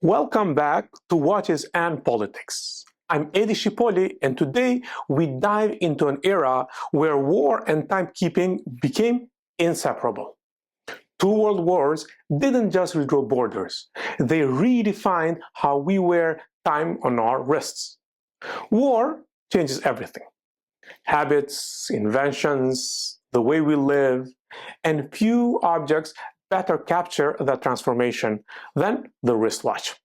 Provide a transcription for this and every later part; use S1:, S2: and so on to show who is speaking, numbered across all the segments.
S1: Welcome back to Watches and Politics. I'm Edi Shipoli, and today we dive into an era where war and timekeeping became inseparable. Two world wars didn't just redraw borders, they redefined how we wear time on our wrists. War changes everything: habits, inventions, the way we live, and few objects better capture that transformation than the wristwatch.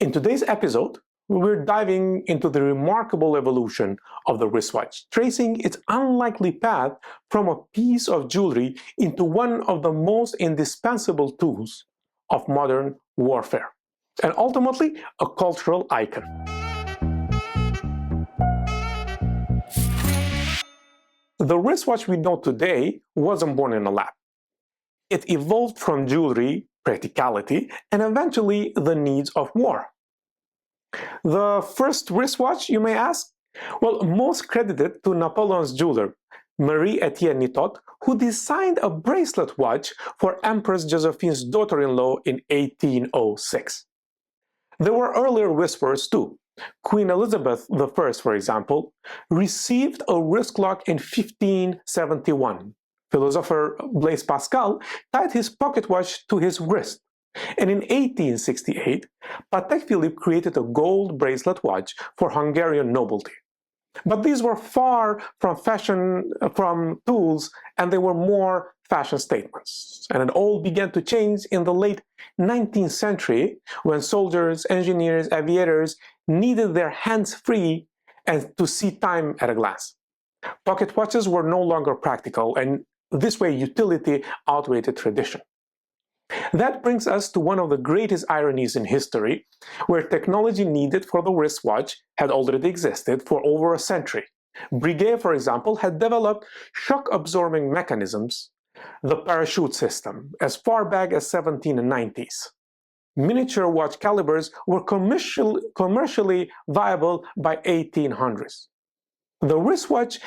S1: In today's episode, we're diving into the remarkable evolution of the wristwatch, tracing its unlikely path from a piece of jewelry into one of the most indispensable tools of modern warfare, and ultimately a cultural icon. The wristwatch we know today wasn't born in a lab. It evolved from jewelry, practicality, and eventually the needs of war. The first wristwatch, you may ask? Well, most credited to Napoleon's jeweler, Marie-Etienne Nitot, who designed a bracelet watch for Empress Josephine's daughter-in-law in 1806. There were earlier whispers too. Queen Elizabeth I, for example, received a wrist clock in 1571. Philosopher Blaise Pascal tied his pocket watch to his wrist. And in 1868, Patek Philippe created a gold bracelet watch for Hungarian nobility. But these were far from tools, and they were more fashion statements. And it all began to change in the late 19th century when soldiers, engineers, aviators needed their hands free and to see time at a glance. Pocket watches were no longer practical, and this way utility outweighed tradition. That brings us to one of the greatest ironies in history, where technology needed for the wristwatch had already existed for over a century. Breguet, for example, had developed shock-absorbing mechanisms, the parachute system, as far back as 1790s. Miniature watch calibers were commercially viable by 1800s. The wristwatch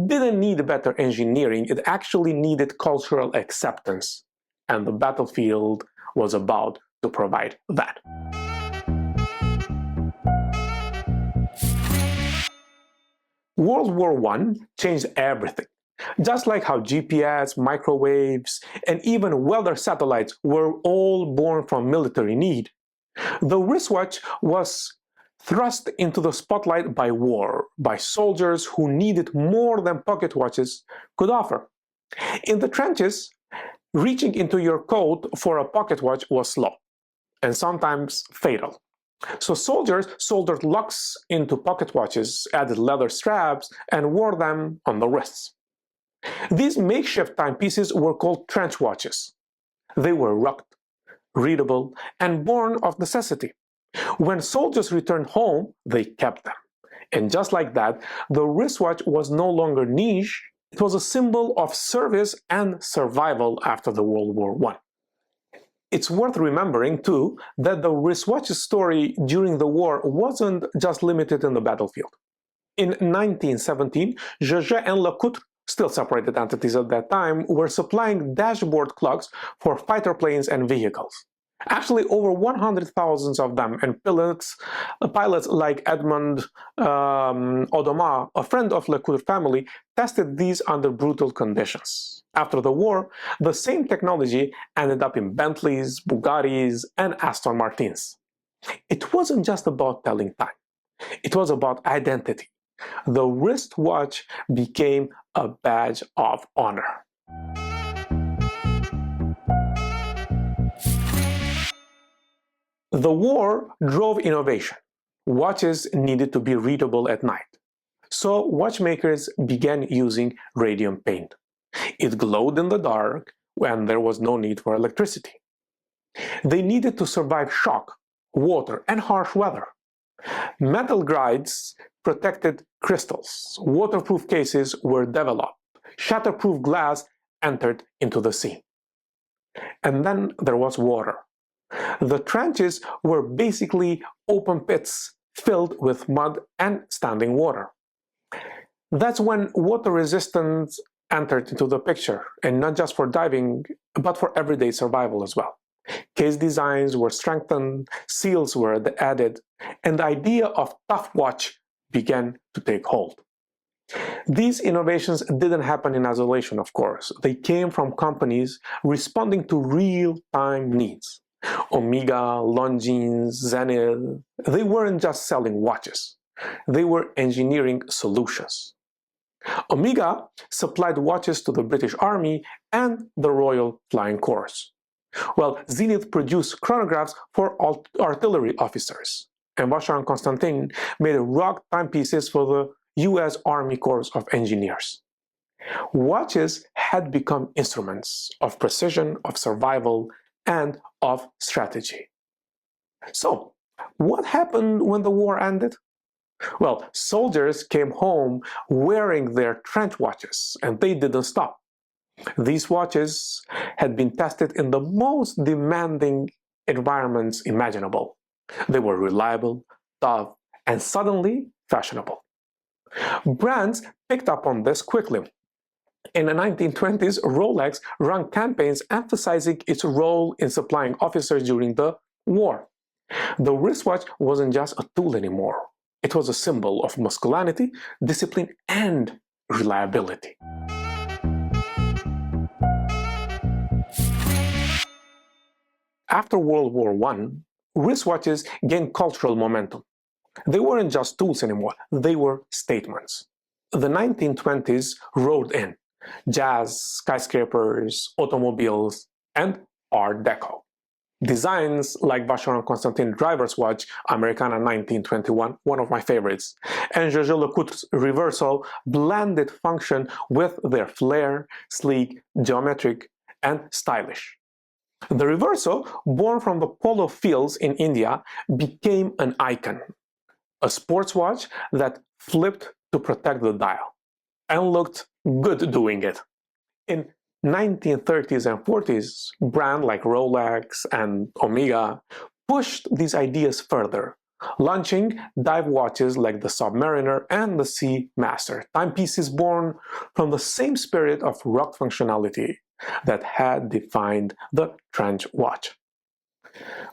S1: didn't need better engineering, it actually needed cultural acceptance. And the battlefield was about to provide that. World War I changed everything. Just like how GPS, microwaves, and even weather satellites were all born from military need, the wristwatch was thrust into the spotlight by war, by soldiers who needed more than pocket watches could offer. In the trenches, reaching into your coat for a pocket watch was slow, and sometimes fatal. So soldiers soldered locks into pocket watches, added leather straps, and wore them on the wrists. These makeshift timepieces were called trench watches. They were rugged, readable, and born of necessity. When soldiers returned home, they kept them. And just like that, the wristwatch was no longer niche. It was a symbol of service and survival after the World War I. It's worth remembering, too, that the wristwatch's story during the war wasn't just limited in the battlefield. In 1917, Jaeger and Lecoultre, still separated entities at that time, were supplying dashboard clocks for fighter planes and vehicles. Actually, over 100,000 of them, and pilots like Edmond Audemars, a friend of Lecoultre family, tested these under brutal conditions. After the war, the same technology ended up in Bentleys, Bugattis, and Aston Martins. It wasn't just about telling time. It was about identity. The wristwatch became a badge of honor. The war drove innovation. Watches needed to be readable at night. So watchmakers began using radium paint. It glowed in the dark when there was no need for electricity. They needed to survive shock, water, and harsh weather. Metal grides protected crystals. Waterproof cases were developed. Shatterproof glass entered into the scene. And then there was water. The trenches were basically open pits filled with mud and standing water. That's when water resistance entered into the picture, and not just for diving, but for everyday survival as well. Case designs were strengthened, seals were added, and the idea of tough watch began to take hold. These innovations didn't happen in isolation, of course. They came from companies responding to real-time needs. Omega, Longines, Zenith, they weren't just selling watches. They were engineering solutions. Omega supplied watches to the British Army and the Royal Flying Corps, while Zenith produced chronographs for artillery officers, and Vacheron Constantin made rock timepieces for the US Army Corps of Engineers. Watches had become instruments of precision, of survival, and of strategy. So, what happened when the war ended? Well, soldiers came home wearing their trench watches, and they didn't stop. These watches had been tested in the most demanding environments imaginable. They were reliable, tough, and suddenly fashionable. Brands picked up on this quickly. In the 1920s, Rolex ran campaigns emphasizing its role in supplying officers during the war. The wristwatch wasn't just a tool anymore. It was a symbol of masculinity, discipline, and reliability. After World War I, wristwatches gained cultural momentum. They weren't just tools anymore, they were statements. The 1920s rolled in: jazz, skyscrapers, automobiles, and Art Deco. Designs like Vacheron Constantin driver's watch, Americana 1921, one of my favorites, and Jaeger LeCoultre's Reversal blended function with their flair, sleek, geometric, and stylish. The Reverso, born from the polo fields in India, became an icon. A sports watch that flipped to protect the dial, and looked good doing it. In 1930s and 40s, brands like Rolex and Omega pushed these ideas further, launching dive watches like the Submariner and the Sea Master, timepieces born from the same spirit of rock functionality that had defined the trench watch.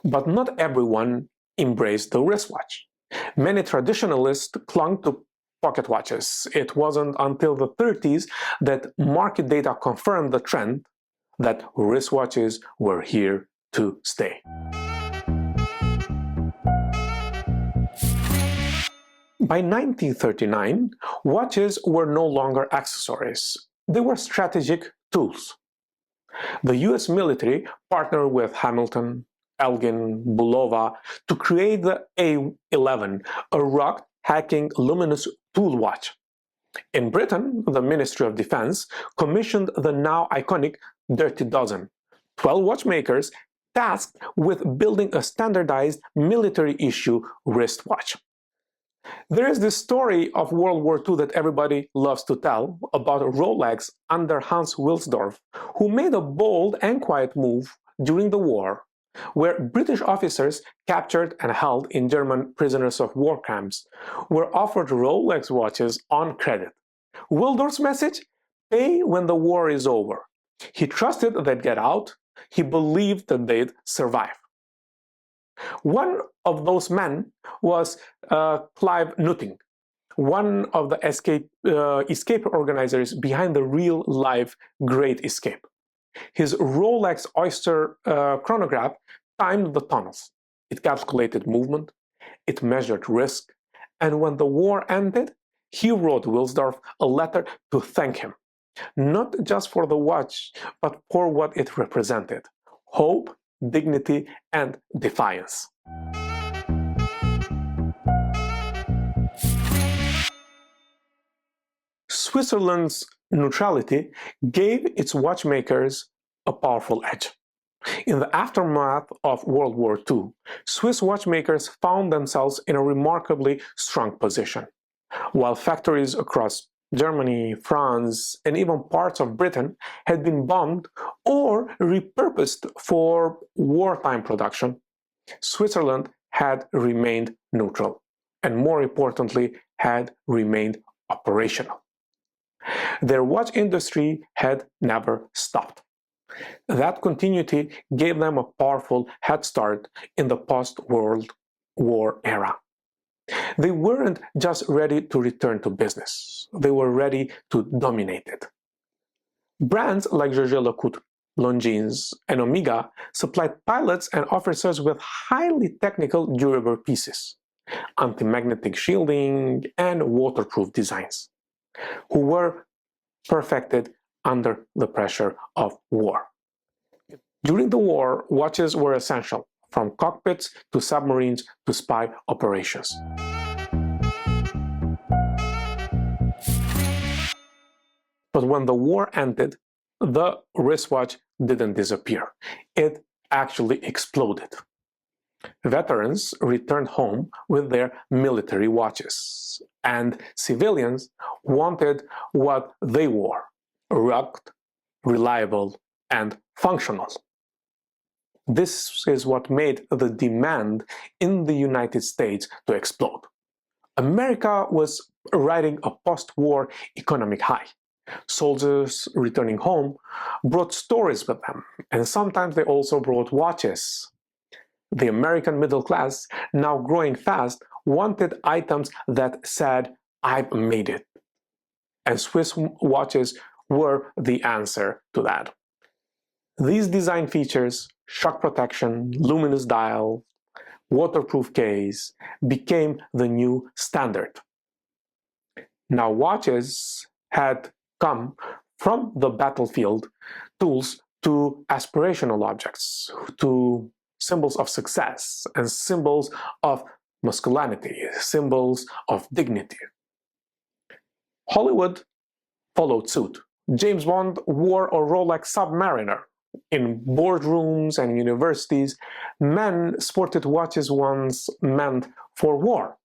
S1: But not everyone embraced the wristwatch. Many traditionalists clung to pocket watches. It wasn't until the 30s that market data confirmed the trend that wristwatches were here to stay. By 1939, watches were no longer accessories. They were strategic tools. The US military partnered with Hamilton, Elgin, Bulova to create the A11, a rock-hacking luminous tool watch. In Britain, the Ministry of Defense commissioned the now iconic Dirty Dozen, 12 watchmakers tasked with building a standardized military-issue wristwatch. There is this story of World War II that everybody loves to tell about Rolex under Hans Wilsdorf, who made a bold and quiet move during the war, where British officers captured and held in German prisoners of war camps were offered Rolex watches on credit. Wilsdorf's message? Pay when the war is over. He trusted they'd get out. He believed that they'd survive. One of those men was Clive Nutting, one of the escape organizers behind the real-life Great Escape. His Rolex Oyster chronograph timed the tunnels. It calculated movement, it measured risk, and when the war ended, he wrote Wilsdorf a letter to thank him, not just for the watch, but for what it represented: hope, dignity, and defiance. Switzerland's neutrality gave its watchmakers a powerful edge. In the aftermath of World War II, Swiss watchmakers found themselves in a remarkably strong position. While factories across Germany, France, and even parts of Britain had been bombed or repurposed for wartime production, Switzerland had remained neutral, and more importantly, had remained operational. Their watch industry had never stopped. That continuity gave them a powerful head start in the post-World War era. They weren't just ready to return to business, they were ready to dominate it. Brands like Jaeger-LeCoultre, Longines, and Omega supplied pilots and officers with highly technical, durable pieces, anti-magnetic shielding, and waterproof designs, who were perfected under the pressure of war. During the war, watches were essential, from cockpits to submarines to spy operations. But when the war ended, the wristwatch didn't disappear. It actually exploded. Veterans returned home with their military watches, and civilians wanted what they wore: rugged, reliable, and functional. This is what made the demand in the United States to explode. America was riding a post-war economic high. Soldiers returning home brought stories with them, and sometimes they also brought watches. The American middle class, now growing fast, wanted items that said, "I've made it." And Swiss watches were the answer to that. These design features, shock protection, luminous dial, waterproof case, became the new standard. Now watches had come from the battlefield tools to aspirational objects, to symbols of success and symbols of masculinity, symbols of dignity. Hollywood followed suit. James Bond wore a Rolex Submariner. In boardrooms and universities, men sported watches once meant for war.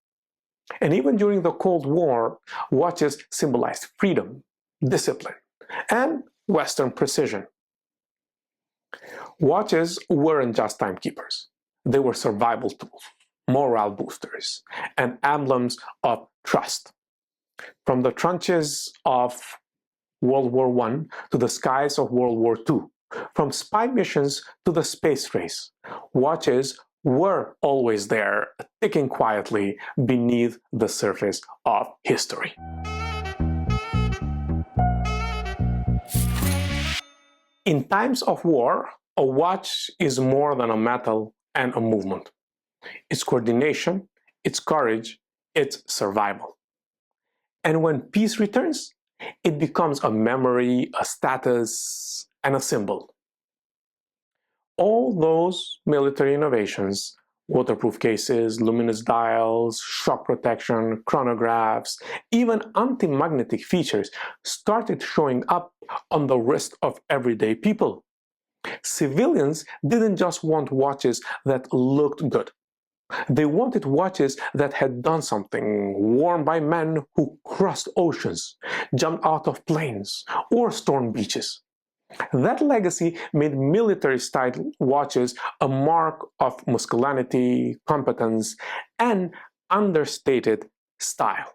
S1: And even during the Cold War, watches symbolized freedom, discipline, and Western precision. Watches weren't just timekeepers. They were survival tools, morale boosters, and emblems of trust. From the trenches of World War I to the skies of World War II, from spy missions to the space race, watches were always there, ticking quietly beneath the surface of history. In times of war, a watch is more than a metal and a movement. It's coordination, it's courage, it's survival. And when peace returns, it becomes a memory, a status, and a symbol. All those military innovations, waterproof cases, luminous dials, shock protection, chronographs, even anti-magnetic features, started showing up on the wrist of everyday people. Civilians didn't just want watches that looked good. They wanted watches that had done something, worn by men who crossed oceans, jumped out of planes, or stormed beaches. That legacy made military-style watches a mark of masculinity, competence, and understated style.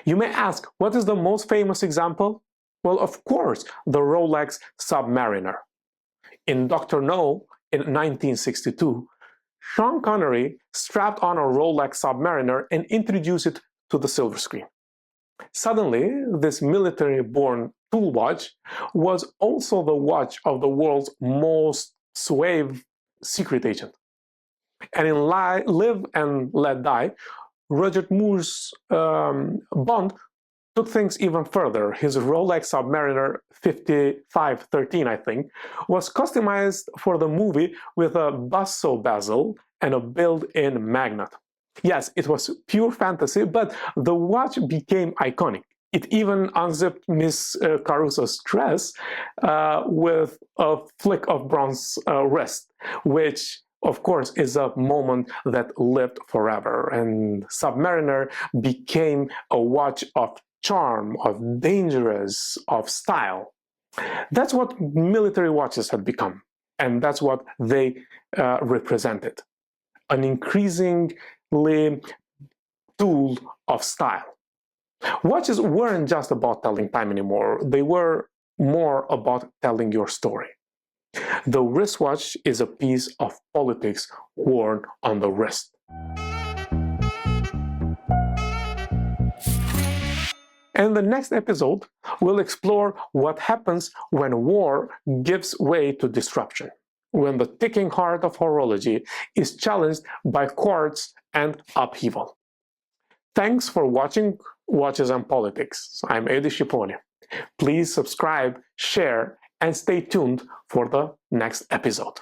S1: You may ask, what is the most famous example? Well, of course, the Rolex Submariner. In Dr. No, in 1962, Sean Connery strapped on a Rolex Submariner and introduced it to the silver screen. Suddenly, this military-born tool watch was also the watch of the world's most suave secret agent. And in Live and Let Die, Roger Moore's Bond took things even further. His Rolex Submariner 5513, I think, was customized for the movie with a basso bezel and a built-in magnet. Yes, it was pure fantasy, but the watch became iconic. It even unzipped Miss Caruso's dress with a flick of bronze wrist, which of course is a moment that lived forever. And Submariner became a watch of charm, of dangerous, of style. That's what military watches had become, and that's what they represented. An increasingly tool of style. Watches weren't just about telling time anymore. They were more about telling your story. The wristwatch is a piece of politics worn on the wrist. In the next episode, we'll explore what happens when war gives way to disruption, when the ticking heart of horology is challenged by courts and upheaval. Thanks for watching Watches and Politics. I'm Edi Shiponi. Please subscribe, share, and stay tuned for the next episode.